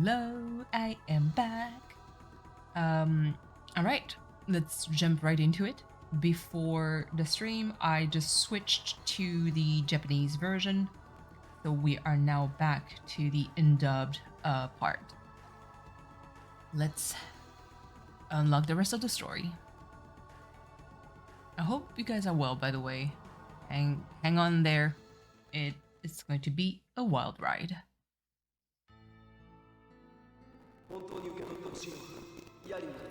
Hello, I am back. Alright, let's jump right into it. Before the stream, I just switched to the Japanese version, so we are now back to the undubbed part. Let's unlock the rest of the story. I hope you guys are well, by the way. Hang on there. It's going to be a wild ride.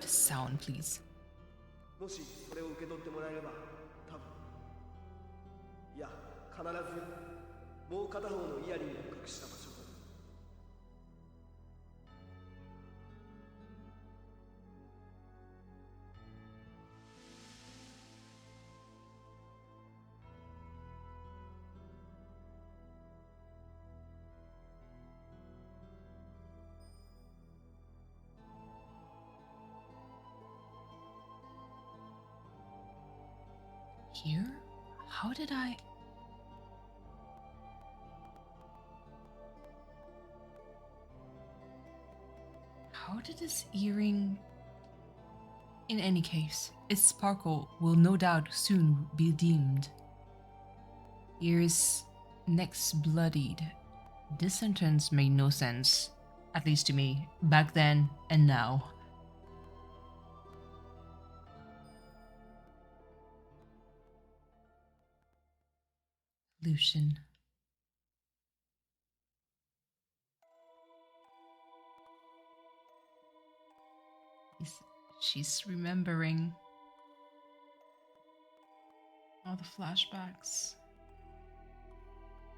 The sound, please. もしそれを受け取ってもらえれば、多分。いや、必ずもう片方のイヤリングを隠した場所。Here? How did I... How did this earring... In any case, its sparkle will no doubt soon be deemed. Ears next bloodied. This sentence made no sense, at least to me, back then and now. Lucian. She's remembering all the flashbacks.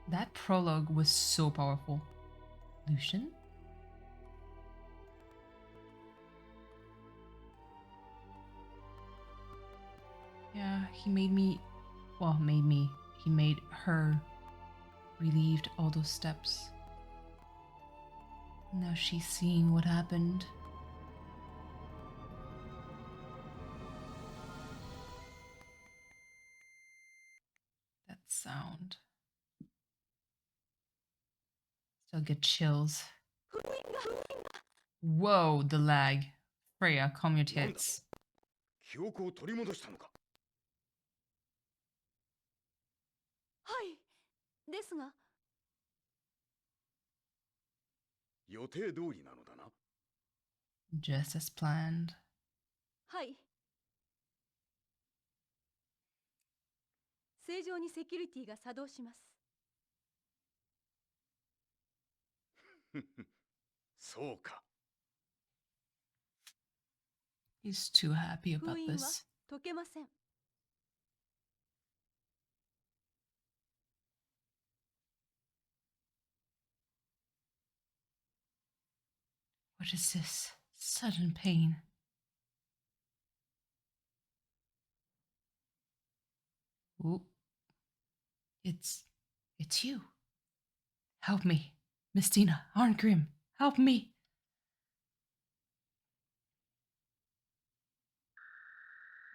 That prologue was so powerful. Lucian? Yeah, he made me... Well, made me. He made her relieved all those steps. Now she's seeing what happened. That sound. Still get chills. Whoa, the lag. Freya, calm your tits. 記憶を取り戻したのか。ですが、予定通りなのだな。Just as planned. はい。正常にセキュリティが作動します。そうか。He's too happy about 封印は this. 解けません。What is this? Sudden pain. Ooh. It's you. Help me. Mistina, Arngrim, help me.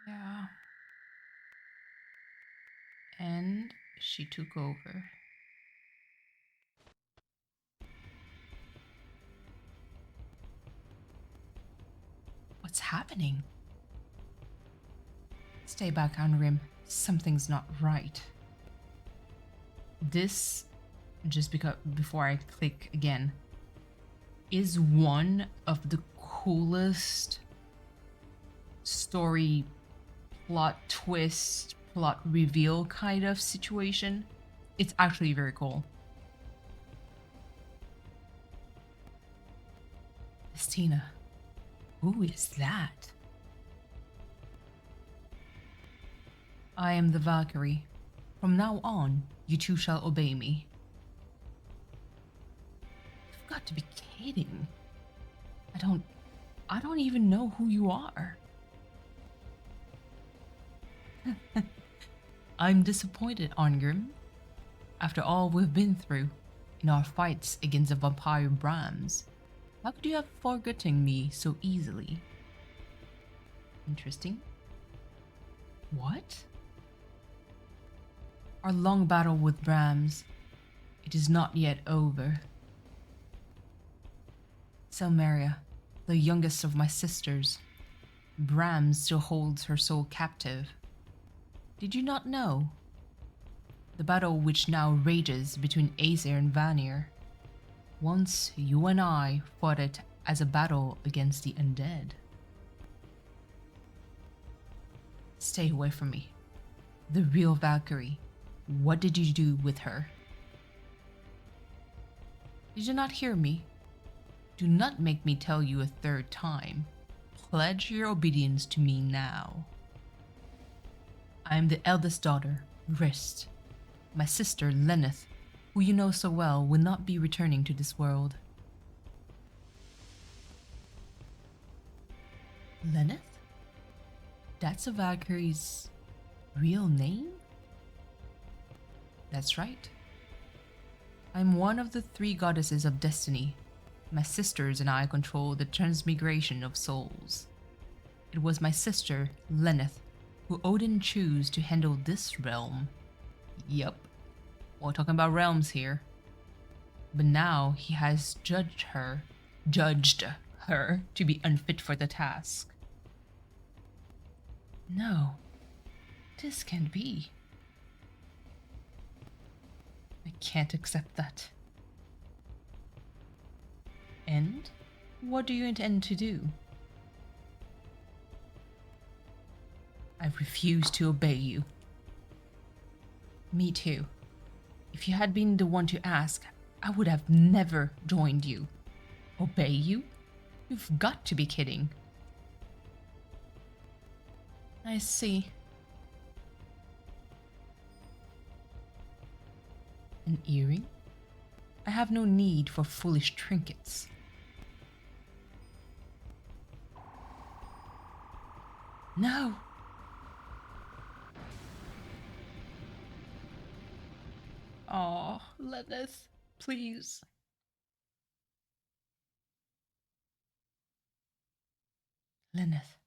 Yeah. And she took over. What's happening? Stay back, Arngrim. Something's not right. This, just because before I click again, is one of the coolest story plot twist, plot reveal kind of situation. It's actually very cool. Mistina, who is that? I am the Valkyrie. From now on, you two shall obey me. You've got to be kidding. I don't even know who you are. I'm disappointed, Arngrim. After all we've been through, in our fights against the vampire Brahms, how could you have forgotten me so easily? Interesting. What? Our long battle with Brahms, it is not yet over. Selmaria, the youngest of my sisters, Bram still holds her soul captive. Did you not know? The battle which now rages between Aesir and Vanir. Once you and I fought it as a battle against the undead. Stay away from me. The real Valkyrie. What did you do with her? Did you not hear me? Do not make me tell you a third time. Pledge your obedience to me now. I am the eldest daughter, Rist. My sister, Lenneth, who you know so well, will not be returning to this world. Lenneth? That's a Valkyrie's real name? That's right. I'm one of the 3 goddesses of destiny. My sisters and I control the transmigration of souls. It was my sister, Lenneth, who Odin chose to handle this realm. Yup, we're talking about realms here. But now he has judged her to be unfit for the task. No, this can't be. I can't accept that. And what do you intend to do? I refuse to obey you. Me too. If you had been the one to ask, I would have never joined you. Obey you? You've got to be kidding. I see. An earring? I have no need for foolish trinkets. No! Oh, Lenneth, please. Lenneth.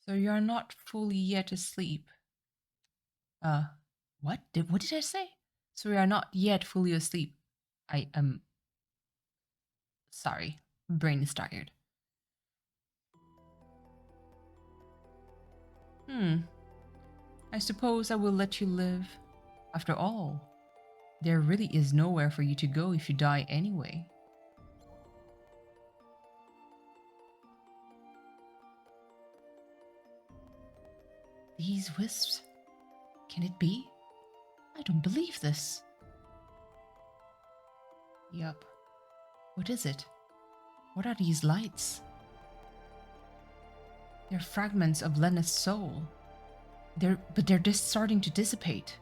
So you are not fully yet asleep. What did I say? So we are not yet fully asleep. I am sorry. Brain is tired. I suppose I will let you live. After all, there really is nowhere for you to go if you die anyway. These wisps? Can it be? I don't believe this. Yup. What is it? What are these lights? They're fragments of Lenneth's soul. But they're just starting to dissipate.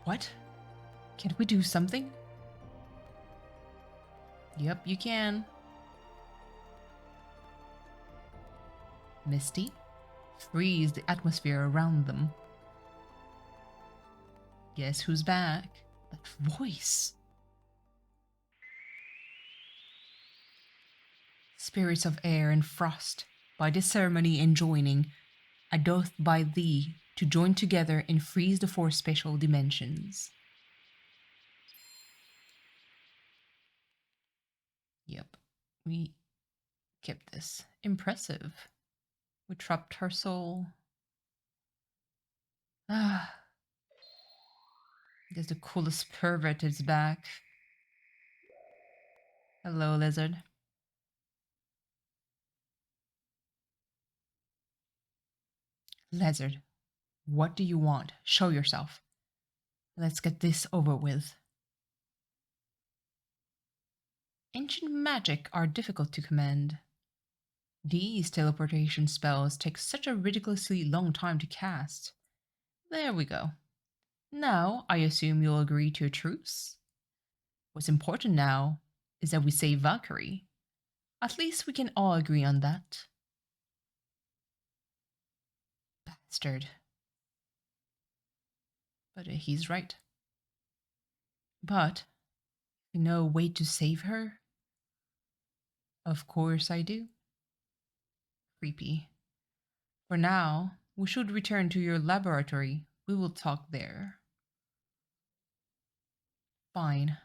What? Can't we do something? Yep, you can. Misty, freeze the atmosphere around them. Guess who's back? That voice. Spirits of air and frost, by this ceremony enjoining, I doth by thee to join together and freeze the 4 spatial dimensions. Yep, we kept this. Impressive. We trapped her soul. Ah. Guess the coolest pervert is back. Hello, lizard. Lizard, what do you want? Show yourself. Let's get this over with. Ancient magic are difficult to command. These teleportation spells take such a ridiculously long time to cast. There we go. Now, I assume you'll agree to a truce? What's important now is that we save Valkyrie. At least we can all agree on that. Bastard. But he's right. But, you know a way to save her? Of course I do. Creepy. For now, we should return to your laboratory. We will talk there. Fine.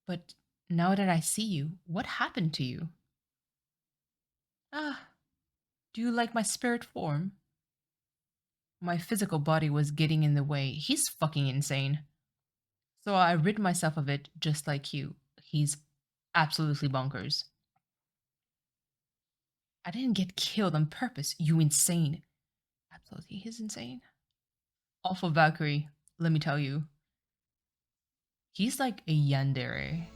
But Now that I see you, what happened to you? Ah, do you like my spirit form? My physical body was getting in the way. He's fucking insane. So I rid myself of it just like you. He's absolutely bonkers. I didn't get killed on purpose, you insane. Absolutely, he's insane. Awful Valkyrie, let me tell you. He's like a yandere.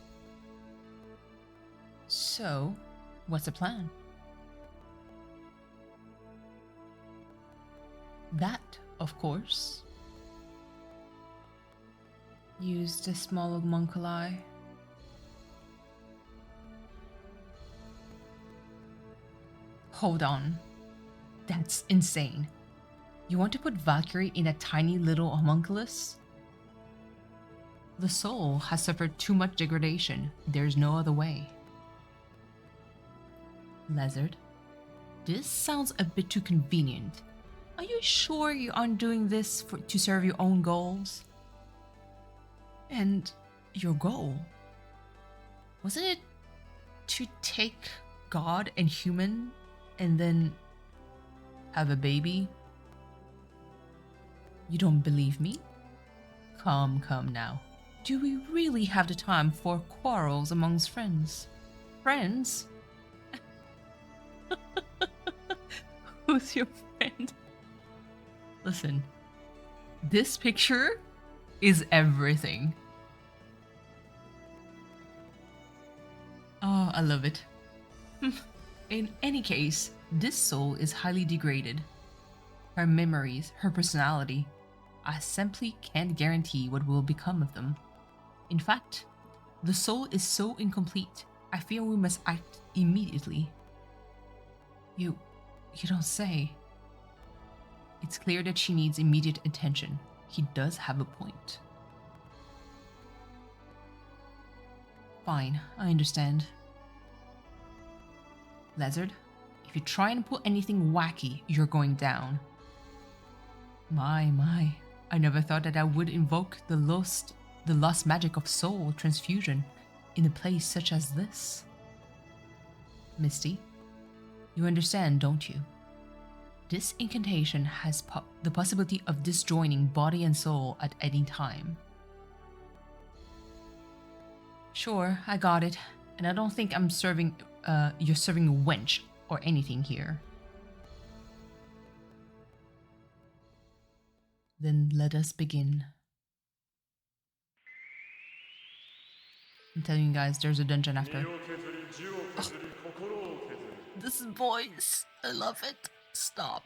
So, what's the plan? That, of course. Use the small homunculi. Hold on. That's insane. You want to put Valkyrie in a tiny little homunculus? The soul has suffered too much degradation. There's no other way. Lizard, this sounds a bit too convenient. Are you sure you aren't doing this to serve your own goals? And your goal? Wasn't it to take God and human and then have a baby? You don't believe me? Come now. Do we really have the time for quarrels amongst friends? Friends? Who's your friend? Listen, this picture is everything. Oh, I love it. In any case, this soul is highly degraded. Her memories, her personality, I simply can't guarantee what will become of them. In fact, the soul is so incomplete, I feel we must act immediately. You don't say. It's clear that she needs immediate attention. He does have a point. Fine, I understand. Lizard, if you try and pull anything wacky, you're going down. My, I never thought that I would invoke the lost magic of soul transfusion in a place such as this. Misty, you understand, don't you? This incantation has the possibility of disjoining body and soul at any time. Sure, I got it, and I don't think you're serving a wench or anything here. Then let us begin. I'm telling you guys, there's a dungeon after. Oh, this voice, I love it. Stop.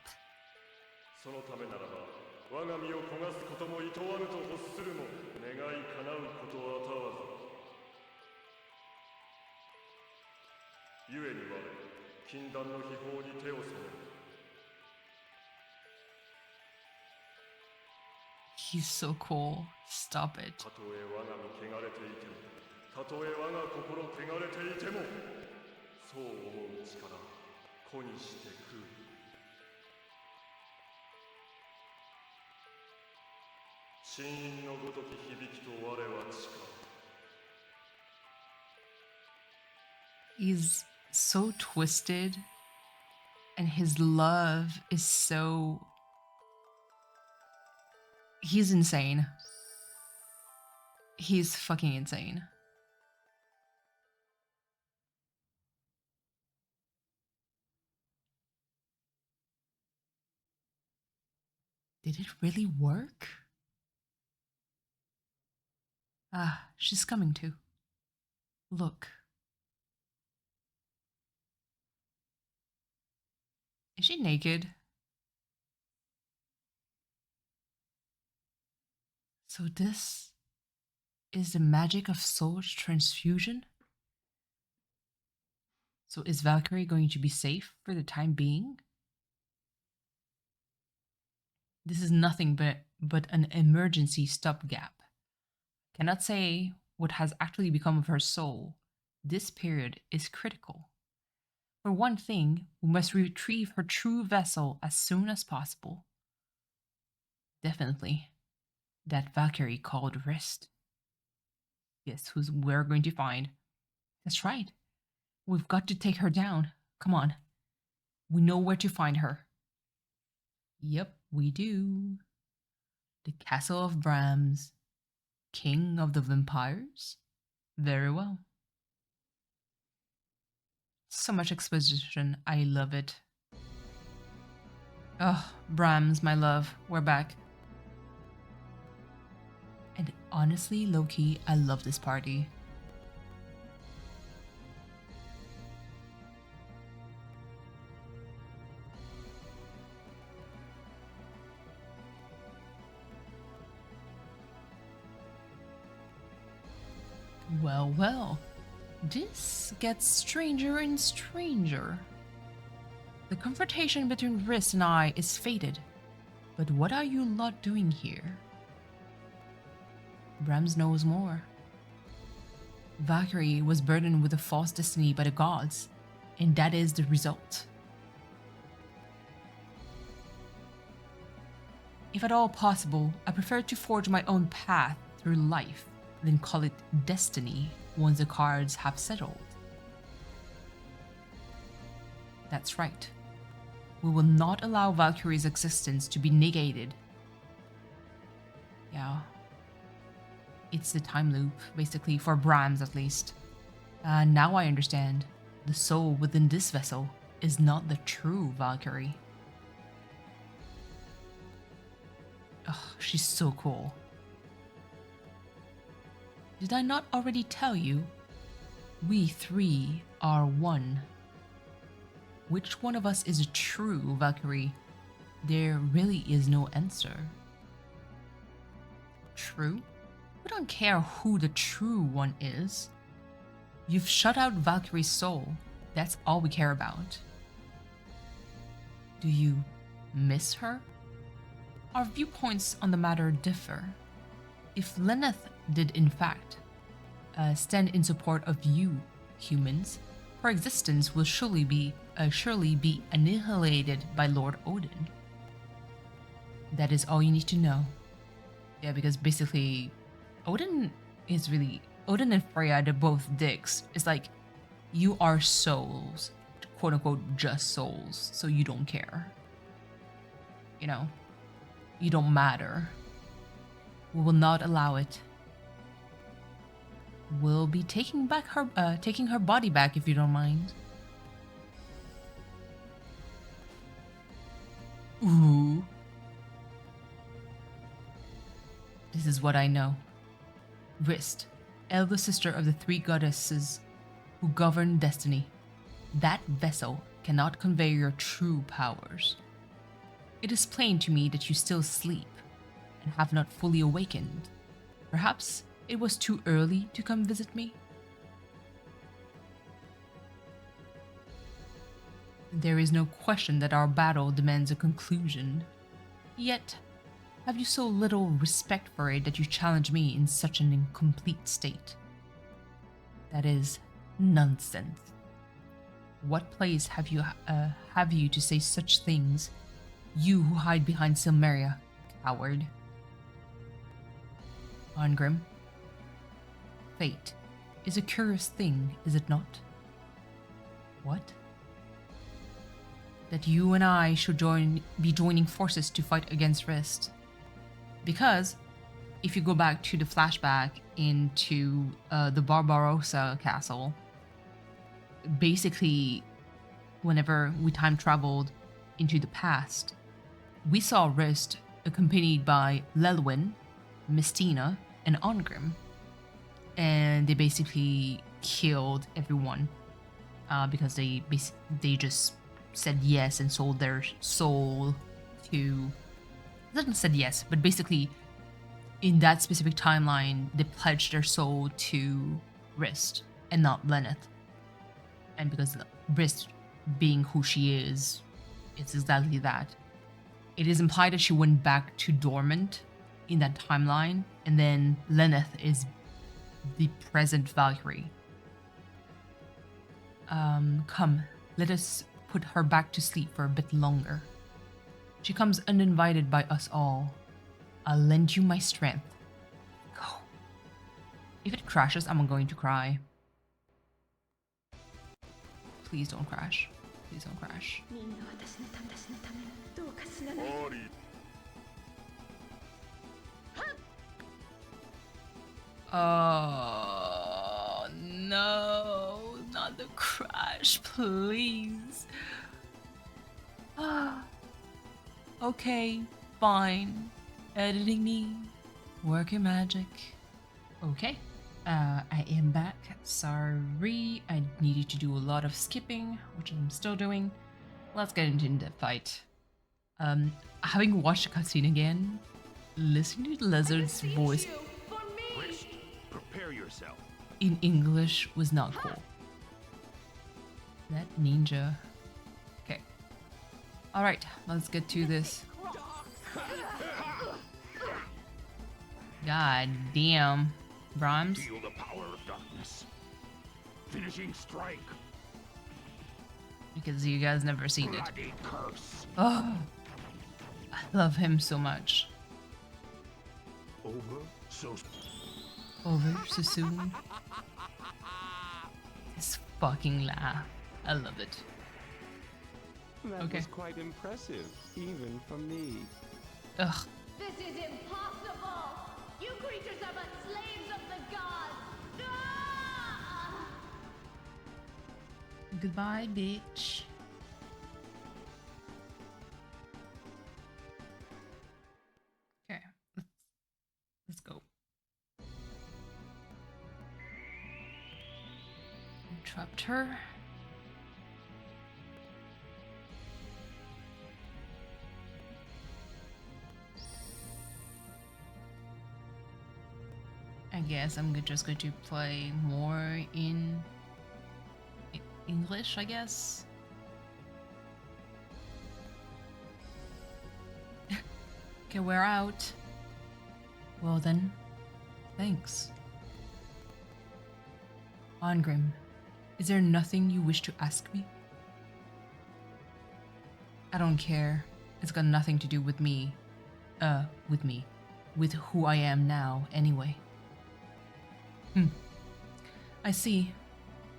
He's so cool. Stop it. He's so twisted, and his love is so... He's insane. He's fucking insane. Did it really work? Ah, she's coming too. Look. Is she naked? So this is the magic of soul transfusion? So is Valkyrie going to be safe for the time being? This is nothing but an emergency stopgap. Cannot say what has actually become of her soul. This period is critical. For one thing, we must retrieve her true vessel as soon as possible. Definitely. That Valkyrie called Rest. Yes, who's we're going to find. That's right. We've got to take her down. Come on. We know where to find her. Yep, we do. The Castle of Brahms, King of the Vampires? Very well. So much exposition. I love it. Oh, Brahms, my love. We're back. And honestly, low-key, I love this party. Well, well. This gets stranger and stranger. The confrontation between Riss and I is fated. But what are you lot doing here? Brahms knows more. Valkyrie was burdened with a false destiny by the gods, and that is the result. If at all possible, I prefer to forge my own path through life than call it destiny once the cards have settled. That's right. We will not allow Valkyrie's existence to be negated. Yeah. It's the time loop, basically, for Brahms at least. Now I understand. The soul within this vessel is not the true Valkyrie. Ugh, she's so cool. Did I not already tell you? We three are one. Which one of us is a true Valkyrie? There really is no answer. True? We don't care who the true one is. You've shut out Valkyrie's soul. That's all we care about. Do you miss her? Our viewpoints on the matter differ. If Lenneth did in fact stand in support of you, humans, her existence will surely be annihilated by Lord Odin. That is all you need to know. Yeah, because basically, Odin and Freya, they're both dicks. It's like, you are souls, quote unquote, just souls, so you don't care. You know, you don't matter. We will not allow it. We'll be taking her body back if you don't mind. Ooh. This is what I know. Rist, elder sister of the three goddesses who govern destiny. That vessel cannot convey your true powers. It is plain to me that you still sleep and have not fully awakened. Perhaps it was too early to come visit me? There is no question that our battle demands a conclusion. Yet, have you so little respect for it that you challenge me in such an incomplete state? That is nonsense. What place have you to say such things? You who hide behind Silmeria, coward. Angrim, fate is a curious thing, is it not? What? That you and I should be joining forces to fight against Rist. Because, if you go back to the flashback into the Barbarossa castle, basically, whenever we time traveled into the past, we saw Rist accompanied by Lelwyn, Mistina, and Angrim. And they basically killed everyone because they just said yes and sold their soul to... Doesn't said yes, but basically in that specific timeline, they pledged their soul to Rist and not Lenneth. And because Rist, being who she is, it's exactly that. It is implied that she went back to dormant in that timeline, and then Lenneth is the present Valkyrie. Come, let us put her back to sleep for a bit longer. She comes uninvited by us all. I'll lend you my strength. Go. If it crashes, I'm going to cry. Please don't crash. Please don't crash. みんな私のためにどうか死なない Oh no, not the crash, please. Okay, fine. Editing me, working magic. Okay, I am back. Sorry, I needed to do a lot of skipping, which I'm still doing. Let's get into the fight. Having watched the cutscene again, listening to the lizard's voice Prepare yourself. in English was not cool. That ninja. Okay. Alright, let's get to this. God damn. Brahms. Feel the power of darkness. Finishing strike. Because you guys never seen it. Bloody curse. Oh, I love him so much. Over so Over so soon. His fucking laugh. I love it. That Okay. was quite impressive, even for me. Ugh. This is impossible! You creatures are but slaves of the gods! Ah! Goodbye, bitch. Okay, let's go. Trapped her. I guess I'm just going to play more in English, I guess. Okay, we're out. Well then, thanks. Angrim, is there nothing you wish to ask me? I don't care. It's got nothing to do with me. With who I am now, anyway. I see.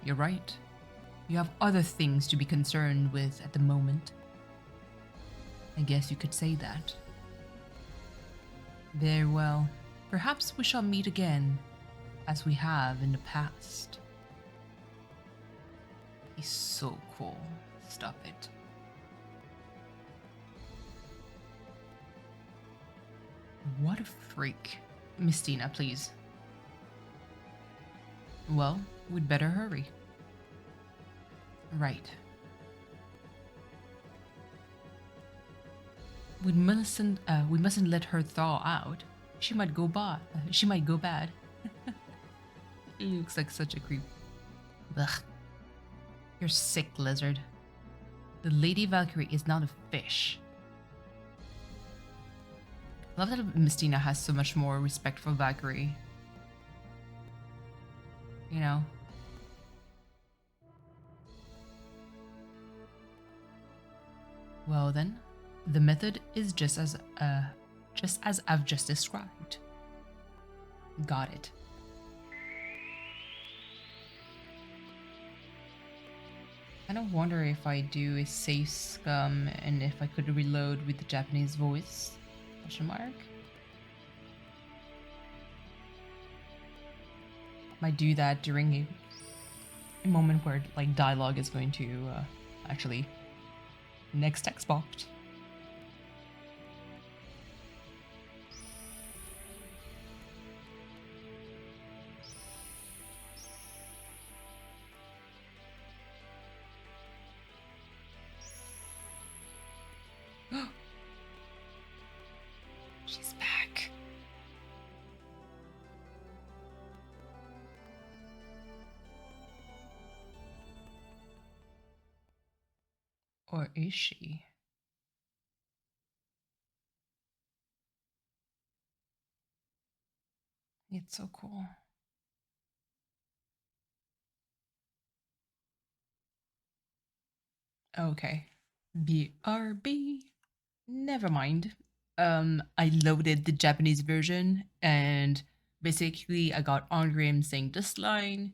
You're right. You have other things to be concerned with at the moment. I guess you could say that. Very well. Perhaps we shall meet again, as we have in the past. He's so cool. Stop it. What a freak. Mistina, please. Well, we'd better hurry. Right. We mustn't let her thaw out. She might go bad. He looks like such a creep. Ugh. You're sick, lizard. The Lady Valkyrie is not a fish. Love that Mistina has so much more respect for Valkyrie. You know. Well then, the method is just as I've just described. Got it. I kind of wonder if I do a save scum and if I could reload with the Japanese voice. Question mark. Might do that during a moment where like dialogue is going to actually next text box. She's back. Or is she? It's so cool. Okay. BRB. Never mind. I loaded the Japanese version and basically I got Angrim saying this line.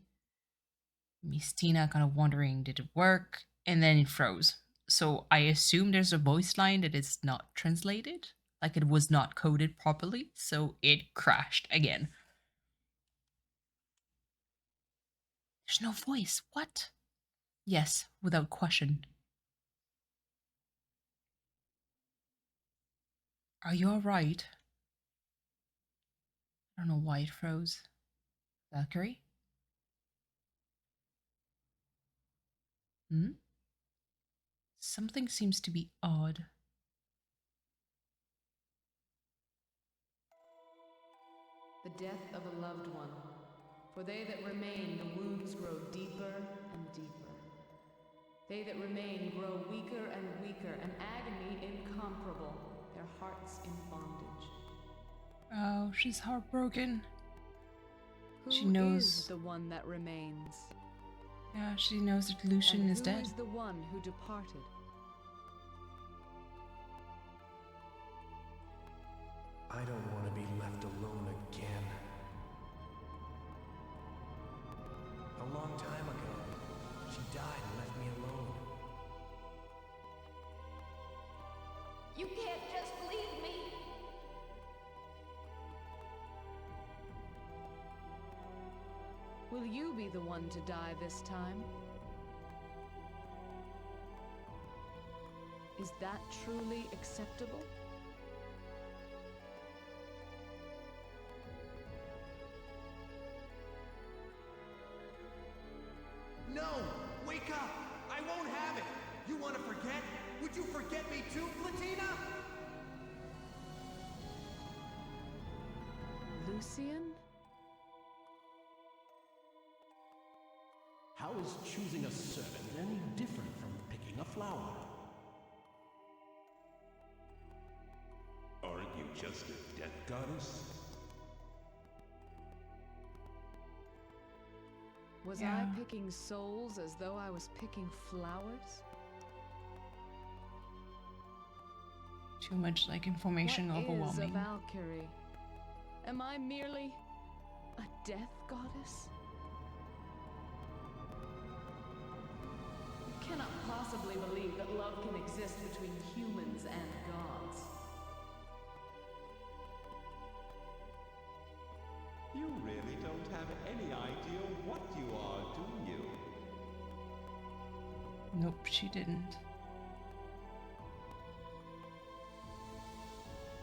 Mistina kind of wondering, did it work? And then it froze. So I assume there's a voice line that is not translated, like it was not coded properly, so it crashed again. There's no voice. What? Yes, without question. Are you alright? I don't know why it froze. Valkyrie? Hmm? Something seems to be odd. The death of a loved one. For they that remain, the wounds grow deeper and deeper. They that remain grow weaker and weaker, an agony incomparable, their hearts in bondage. Oh, she's heartbroken. Who She knows. is the one that remains? Yeah, she knows that Lucian And is who dead. is the one who departed? I don't want to be left alone again. A long time ago, she died and left me alone. You can't just leave me. Will you be the one to die this time? Is that truly acceptable? No! Wake up! I won't have it! You want to forget? Would you forget me too, Platina? Lucian? How is choosing a servant any different from picking a flower? Aren't you just a death goddess? Was Yeah. I picking souls as though I was picking flowers? Too much like information What is a overwhelming. Valkyrie? Am I merely a death goddess? You cannot possibly believe that love can exist between humans and gods. You really don't have any idea what you are, do you? Nope, she didn't.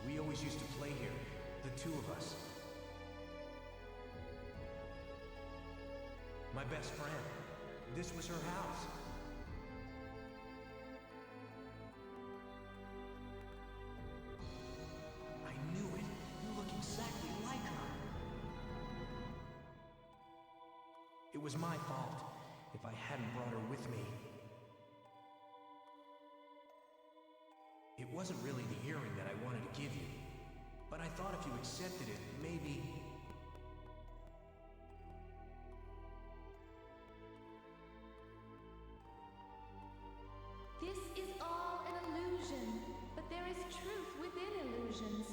We always used to play here, the two of us. My best friend. This was her house. I knew it. You look exactly like her. It was my fault if I hadn't brought her with me. It wasn't really the earring that I wanted to give you, but I thought if you accepted it, maybe... This is all an illusion, but there is truth within illusions.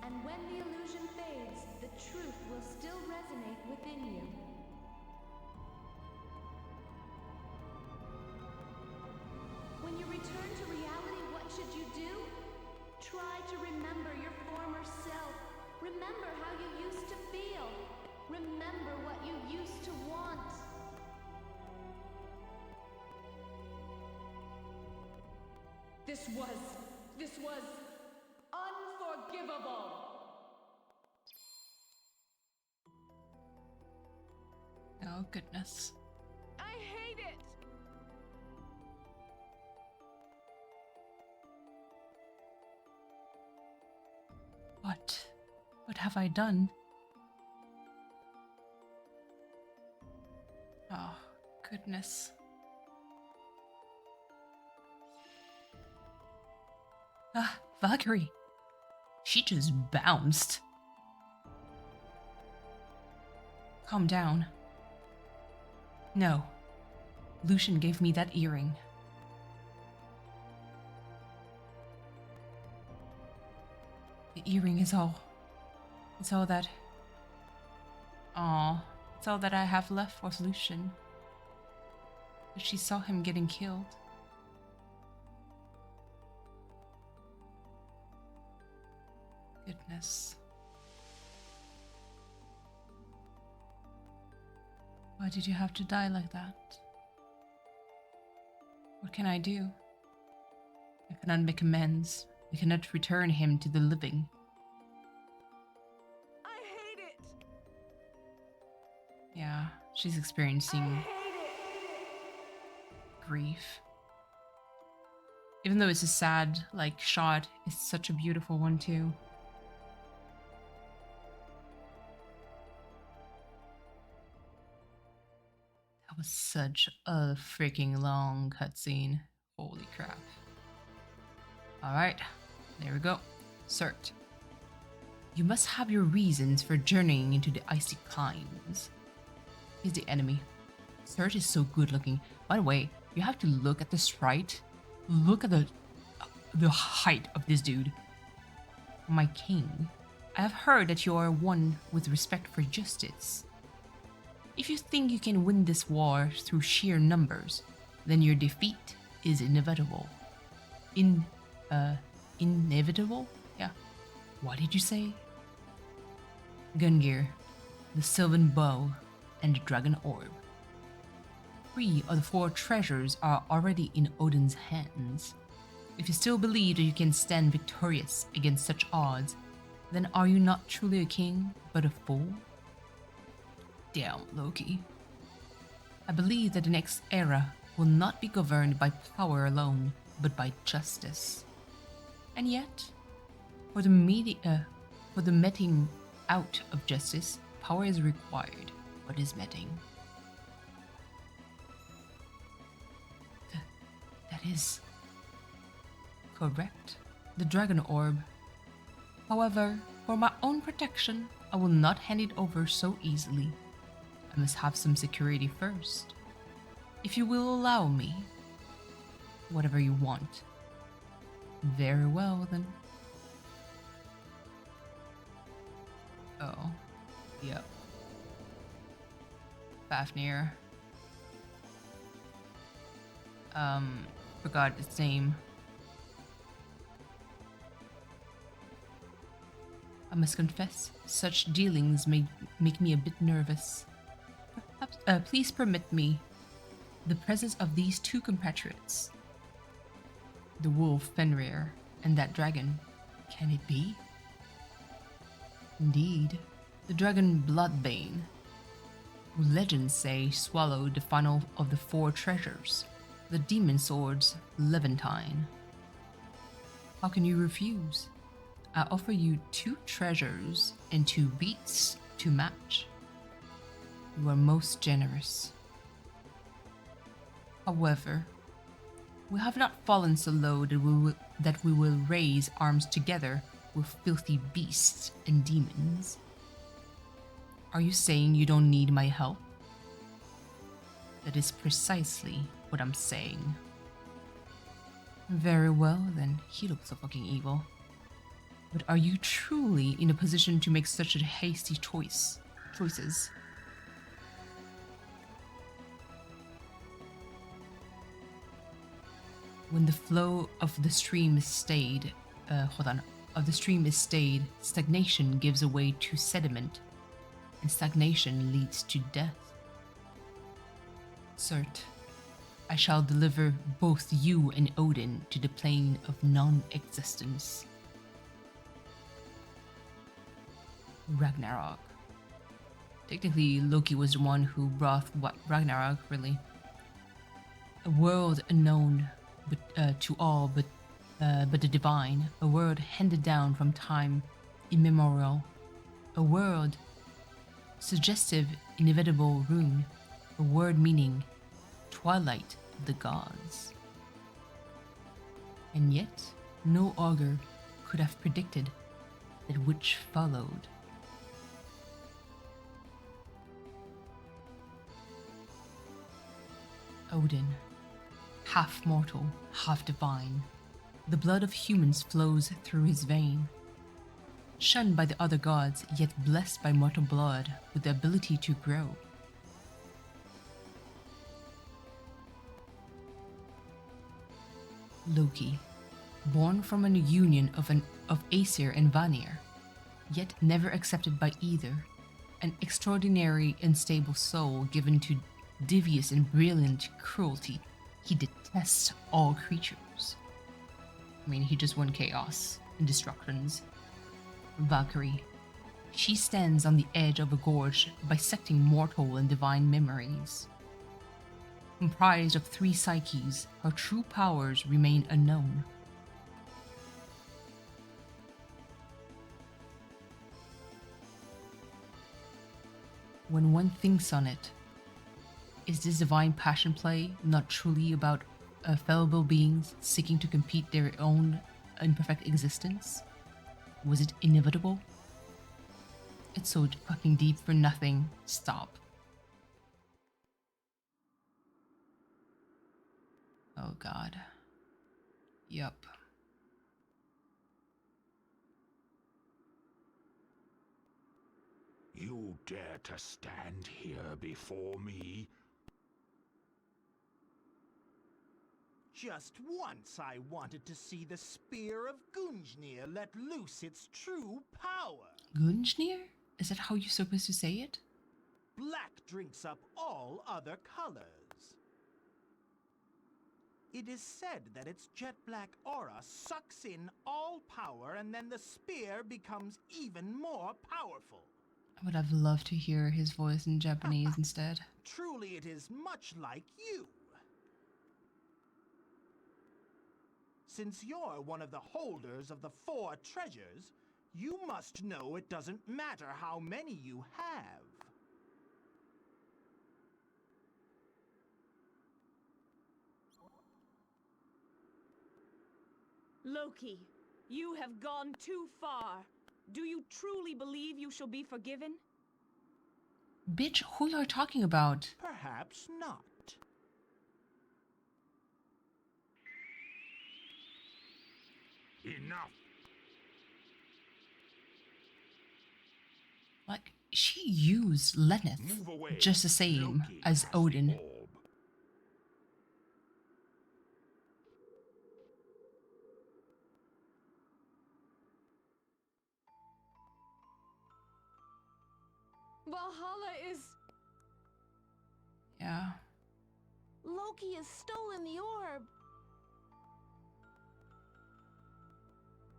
And when the illusion fades, the truth will still resonate within you. When you return to reality, what should you do? Try to remember your former self. Remember how you used to feel. Remember what you used to want. This was unforgivable. Oh, goodness. I hate it. What? What have I done? Oh, goodness. Ah, Valkyrie. She just bounced. Calm down. No. Lucian gave me that earring. The earring is all. It's all that. Aw. It's all that I have left with Lucian. But she saw him getting killed. Goodness. Why did you have to die like that? What can I do? I cannot make amends. I cannot return him to the living. I hate it. Yeah, she's experiencing grief. Even though it's a sad, like, shot, it's such a beautiful one too. That was such a freaking long cutscene. Holy crap. Alright, there we go. Cert. You must have your reasons for journeying into the icy climes. Here's the enemy. Cert is so good looking. By the way, you have to look at the sprite. Look at the height of this dude. My king, I have heard that you are one with respect for justice. If you think you can win this war through sheer numbers, then your defeat is inevitable. Inevitable? Yeah. What did you say? Gun gear, the Sylvan bow, and the dragon orb. 3 of the 4 treasures are already in Odin's hands. If you still believe that you can stand victorious against such odds, then are you not truly a king, but a fool? Damn, Loki. I believe that the next era will not be governed by power alone, but by justice. And yet, for the meting out of justice, power is required. What is meting? That is correct. The dragon orb. However, for my own protection, I will not hand it over so easily. I must have some security first. If you will allow me, whatever you want. Very well then. Oh, yep. Fafnir. Forgot its name. I must confess, such dealings make me a bit nervous. Perhaps, please permit me the presence of these 2 compatriots. The wolf Fenrir and that dragon. Can it be? Indeed, the dragon Bloodbane, who legends say swallowed the final of the 4 treasures, the demon swords Levantine. How can you refuse? I offer you 2 treasures and 2 beasts to match. You are most generous. However, we have not fallen so low that we will raise arms together with filthy beasts and demons. Are you saying you don't need my help? That is precisely what I'm saying. Very well then, he looks so fucking evil. But are you truly in a position to make such a hasty choices? When the flow of the stream is stayed, stagnation gives way to sediment, and stagnation leads to death. Cert, I shall deliver both you and Odin to the plane of non-existence. Ragnarok. Technically, Loki was the one who brought Ragnarok, really. A world unknown to all but the divine, a world handed down from time immemorial, a world suggestive inevitable rune, a word meaning twilight of the gods. And yet, no augur could have predicted that which followed. Odin, half mortal, half divine. The blood of humans flows through his vein. Shunned by the other gods, yet blessed by mortal blood with the ability to grow. Loki, born from a union of Aesir and Vanir, yet never accepted by either, an extraordinary unstable soul given to devious and brilliant cruelty, he detests all creatures. I mean, he just won chaos and destructions. Valkyrie, she stands on the edge of a gorge, bisecting mortal and divine memories. Comprised of 3 psyches, her true powers remain unknown. When one thinks on it, is this divine passion play not truly about fallible beings seeking to compete their own imperfect existence? Was it inevitable? It's so fucking deep for nothing. Stop. Oh god. Yup. You dare to stand here before me? Just once I wanted to see the spear of Gungnir let loose its true power. Gungnir? Is that how you're supposed to say it? Black drinks up all other colors. It is said that its jet black aura sucks in all power and then the spear becomes even more powerful. I would have loved to hear his voice in Japanese instead. Truly it is much like you. Since you're one of the holders of the 4 treasures, you must know it doesn't matter how many you have. Loki, you have gone too far. Do you truly believe you shall be forgiven? Bitch, who you are talking about? Perhaps not. Enough! Like, she used Lenneth Move away. just the same Loki as has the Odin. orb. Valhalla is... Yeah. Loki has stolen the orb.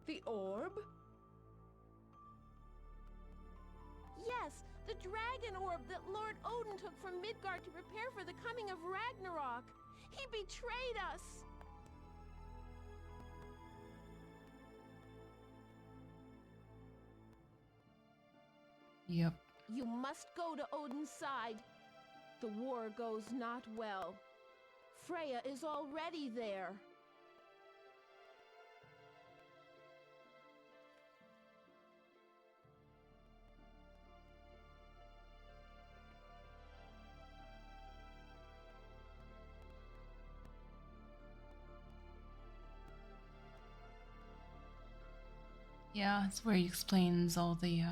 The orb? Yes, the dragon orb that Lord Odin took from Midgard to prepare for the coming of Ragnarok. He betrayed us. Yep. You must go to Odin's side. The war goes not well. Freya is already there. Yeah, it's where he explains all the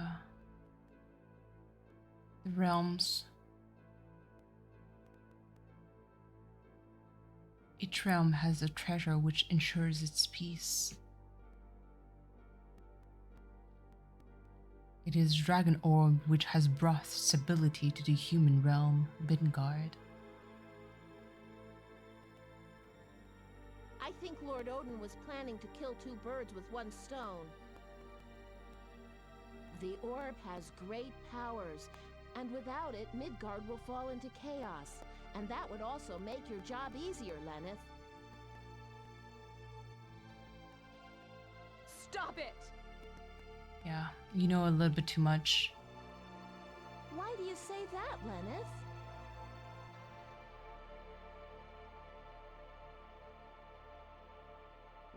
realms. Each realm has a treasure which ensures its peace. It is Dragon Orb which has brought stability to the human realm, Midgard. I think Lord Odin was planning to kill 2 birds with 1 stone. The orb has great powers, and without it, Midgard will fall into chaos. And that would also make your job easier, Lenneth. Stop it! Yeah, you know a little bit too much. Why do you say that, Lenneth?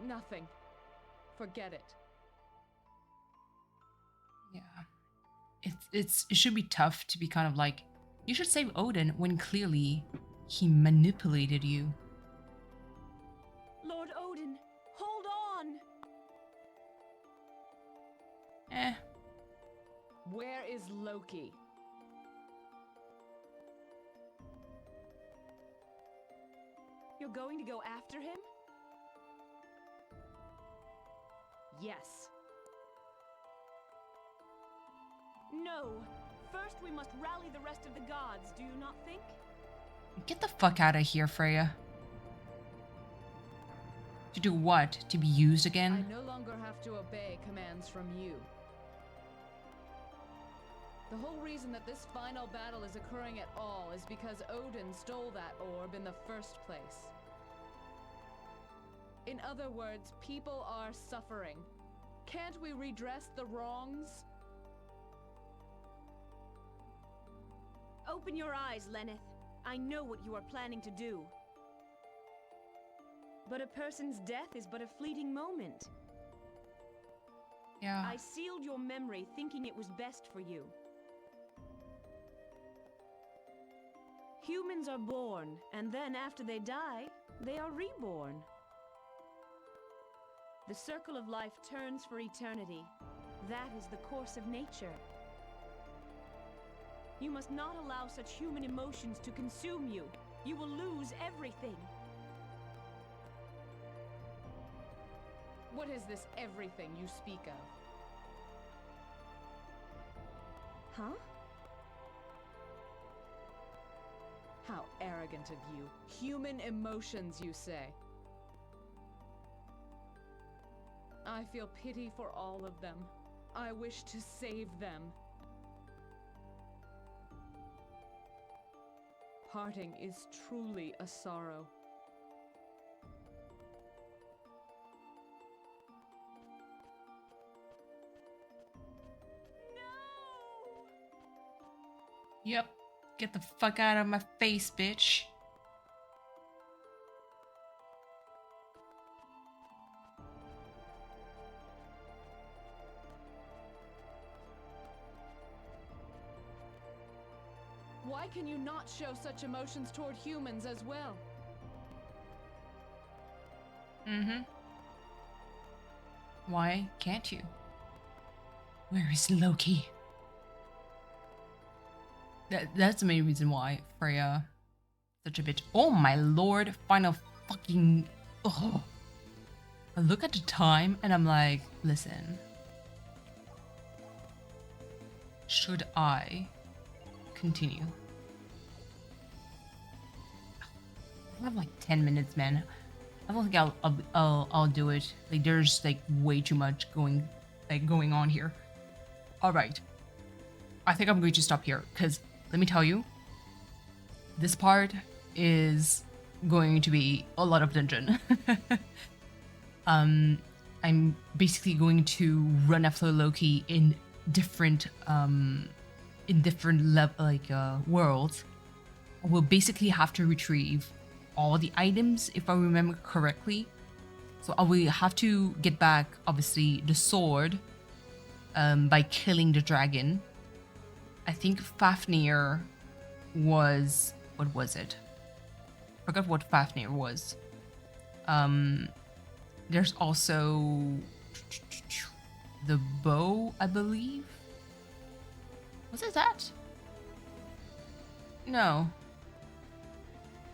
Nothing. Forget it. Yeah. It should be tough to be kind of like, you should save Odin when clearly he manipulated you. Lord Odin, hold on! Eh. Where is Loki? You're going to go after him? yes. No. First we must rally the rest of the gods, do you not think? Get the fuck out of here, Freya. To do what? To be used again? I no longer have to obey commands from you. The whole reason that this final battle is occurring at all is because Odin stole that orb in the first place. In other words, people are suffering. Can't we redress the wrongs? Open your eyes, Lenneth. I know what you are planning to do. But a person's death is but a fleeting moment. Yeah. I sealed your memory thinking it was best for you. Humans are born, and then after they die, they are reborn. The circle of life turns for eternity. That is the course of nature. You must not allow such human emotions to consume you. You will lose everything. What is this everything you speak of? Huh? How arrogant of you. Human emotions, you say. I feel pity for all of them. I wish to save them. Parting is truly a sorrow. Yep. Get the fuck out of my face, bitch. Why can you not show such emotions toward humans as well? Mm-hmm. Why can't you? Where is Loki? That's the main reason why Freya such a bitch. Oh my lord, final fucking I look at the time and I'm like, listen. Should I continue? I have like 10 minutes, man. I don't think I'll do it. Like there's like way too much going on here. All right. I think I'm going to stop here because let me tell you, this part is going to be a lot of dungeon. I'm basically going to run after Loki in different worlds. We'll basically have to retrieve all the items if I remember correctly. So I will have to get back, obviously, the sword by killing the dragon. I think Fafnir was... what was it? Forgot what Fafnir was. There's also the bow, I believe. Was it that? No.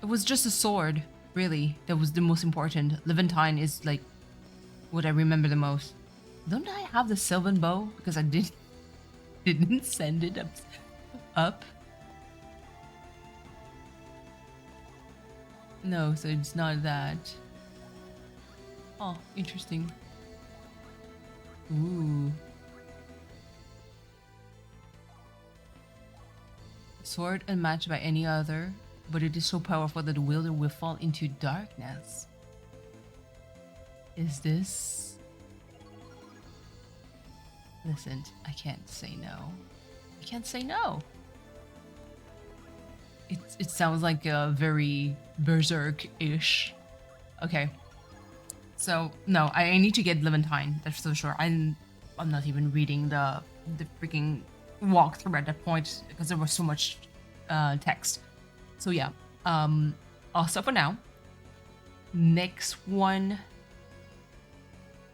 It was just a sword, really. That was the most important. Levantine is like what I remember the most. Don't I have the Sylvan bow? Because I didn't send it up. No, so it's not that. Oh, interesting. Ooh. Sword unmatched by any other, but it is so powerful that the wielder will fall into darkness. Is this... Listen, I can't say no. I can't say no. It sounds like a very berserk-ish. Okay. So, no, I need to get Levantine, that's for sure. I'm not even reading the freaking walkthrough at that point because there was so much text. So yeah, I'll stop for now. Next one,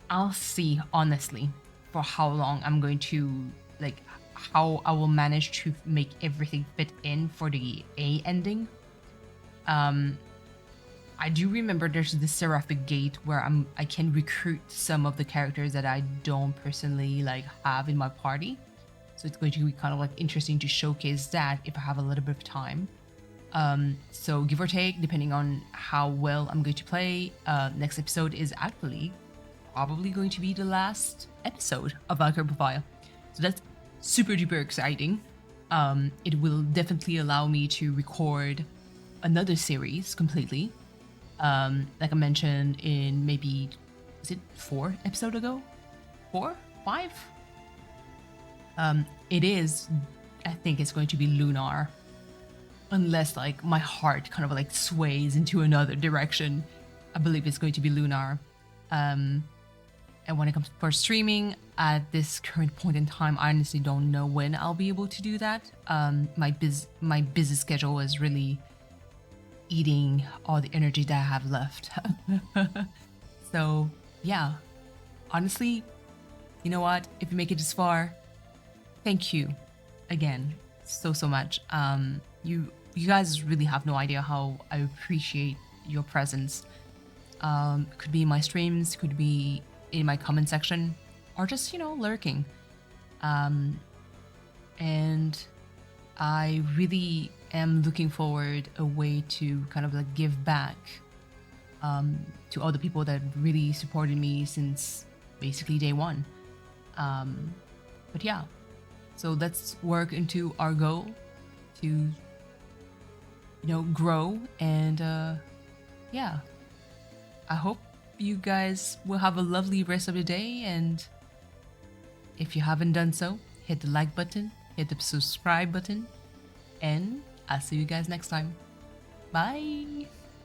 I'll see, honestly, for how long I'm going to, like, how I will manage to make everything fit in for the A ending. I do remember there's the Seraphic Gate where I can recruit some of the characters that I don't personally like have in my party. So it's going to be kind of like interesting to showcase that if I have a little bit of time. So give or take, depending on how well I'm going to play, next episode is actually probably going to be the last episode of Valkyrie Profile. So that's super duper exciting. It will definitely allow me to record another series completely. Like I mentioned in maybe, is it 4 episodes ago? 4? 5? It is, I think it's going to be Lunar. Unless like my heart kind of like sways into another direction. I believe it's going to be Lunar. And when it comes for streaming, at this current point in time, I honestly don't know when I'll be able to do that. My busy schedule is really eating all the energy that I have left. So yeah, honestly, you know what? If you make it this far, thank you again so much. You guys really have no idea how I appreciate your presence. Could be in my streams, could be in my comment section, or just, you know, lurking. And I really am looking forward a way to kind of like give back to all the people that really supported me since basically day one. But yeah, so let's work into our goal to, you know, grow. And yeah, I hope you guys will have a lovely rest of the day. And if you haven't done so, hit the like button, hit the subscribe button, and I'll see you guys next time. Bye.